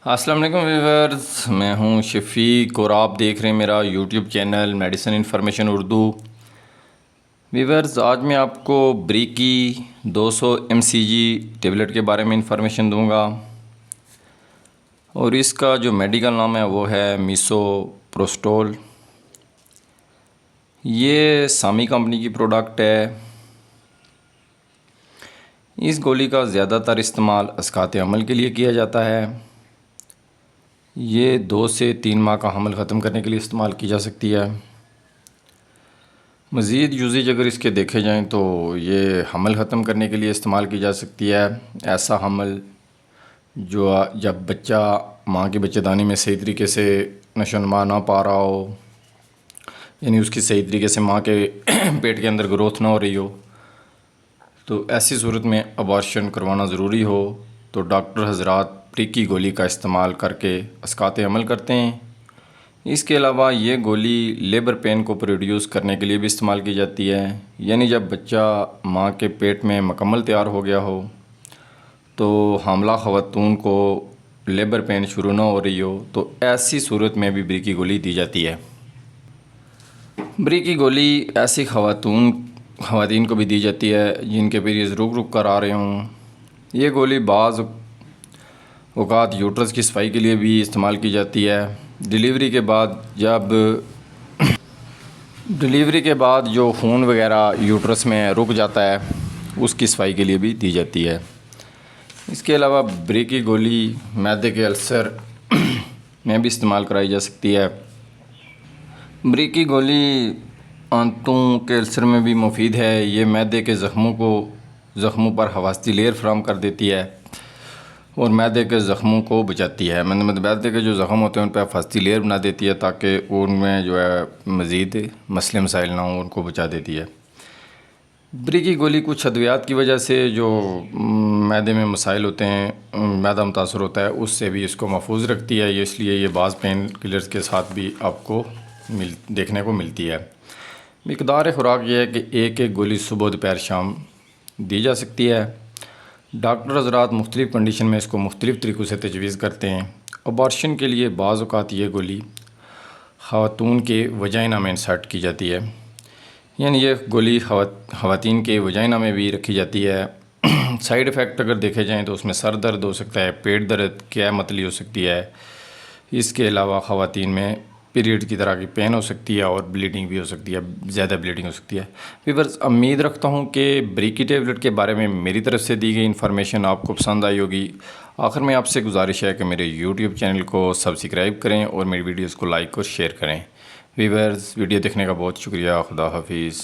अस्सलाम वालेकुम व्यूअर्स, मैं हूं शफ़ीक और आप देख रहे हैं मेरा YouTube channel medicine information Urdu. Viewers, आज मैं आपको ब्रीकी 200 mcg टेबलेट के बारे में इंफॉर्मेशन दूंगा और इसका जो मेडिकल नाम है वो है मिसोप्रोस्टोल। ये सामी कंपनी की प्रोडक्ट है। इस गोली का ज़्यादातर इस्तेमाल अस्कात अमल के लिए किया जाता है। ये 2 से 3 माह का हमल ख़त्म करने के लिए इस्तेमाल की जा सकती है। मज़ीद यूजेज अगर इसके देखे जाएं तो ये हमल ख़त्म करने के लिए इस्तेमाल की जा सकती है। ऐसा हमल जो जब बच्चा माँ की बच्चेदानी में सही तरीके से नशोनुमा ना पा रहा हो, यानी उसकी सही तरीके से माँ के पेट के अंदर ग्रोथ ना हो रही हो, तो ऐसी सूरत में अबॉर्शन करवाना ज़रूरी हो तो डॉक्टर हज़रात ब्रीकी गोली का इस्तेमाल करके अस्कात अमल करते हैं। इसके अलावा ये गोली लेबर पेन को प्रोड्यूस करने के लिए भी इस्तेमाल की जाती है, यानी जब बच्चा माँ के पेट में मुकम्मल तैयार हो गया हो तो हामला ख़वातून को लेबर पेन शुरू ना हो रही हो तो ऐसी सूरत में भी ब्रीकी गोली दी जाती है। ब्रीकी गोली ऐसी ख़वातीन को भी दी जाती है जिनके पीरियड्स रुक कर आ रहे हों। ये गोली बाज़ औक़ात यूट्रस की सफाई के लिए भी इस्तेमाल की जाती है। डिलीवरी के बाद जो खून वगैरह यूट्रस में रुक जाता है उसकी सफाई के लिए भी दी जाती है। इसके अलावा ब्रीकी गोली मैदे के अल्सर में भी इस्तेमाल कराई जा सकती है। ब्रीकी गोली आंतों के अल्सर में भी मुफीद है। ये मैदे के ज़ख्मों पर हवास्ती लेयर फराहम कर देती है और मैदे के ज़ख्मों को बचाती है। मतलब मैदे के जो ज़ख्म होते हैं उन पर हवास्ती लेयर बना देती है ताकि उनमें जो है मज़ीद मसले मसाइल ना हो, उनको बचा देती है। ब्रीकी गोली कुछ अद्वियात की वजह से जो मैदे में मसाइल होते हैं, मैदा मुतासर होता है, उससे भी इसको महफूज रखती है। इसलिए ये बाज़ पेन किलर्स के साथ भी आपको देखने को मिलती है। मिक़दार खुराक ये है कि एक गोली सुबह दोपहर शाम दी जा सकती है। डॉक्टर हज़रात मुख्तलिफ़ कंडीशन में इसको मुख्तलिफ़ तरीक़ों से तजवीज़ करते हैं। अबॉर्शन के लिए बाज़ औक़ात ये गोली ख़वातून के वजाइना में इंसर्ट की जाती है, यानी ये गोली ख़वातीन के वजाइना में भी रखी जाती है। साइड इफ़ेक्ट अगर देखे जाएँ तो उसमें सर दर्द हो सकता है, पेट दर्द, क्या मतली हो सकती है। इसके अलावा ख़वातीन में पीरियड की तरह की पेन हो सकती है और ब्लीडिंग भी हो सकती है, ज़्यादा ब्लीडिंग हो सकती है। व्यूअर्स, उम्मीद रखता हूँ कि ब्रीकी टेबलेट के बारे में मेरी तरफ से दी गई इन्फॉर्मेशन आपको पसंद आई होगी। आखिर में आपसे गुजारिश है कि मेरे यूट्यूब चैनल को सब्सक्राइब करें और मेरी वीडियोज़ को लाइक और शेयर करें। व्यूअर्स, वीडियो देखने का बहुत शुक्रिया। खुदा हाफिज़।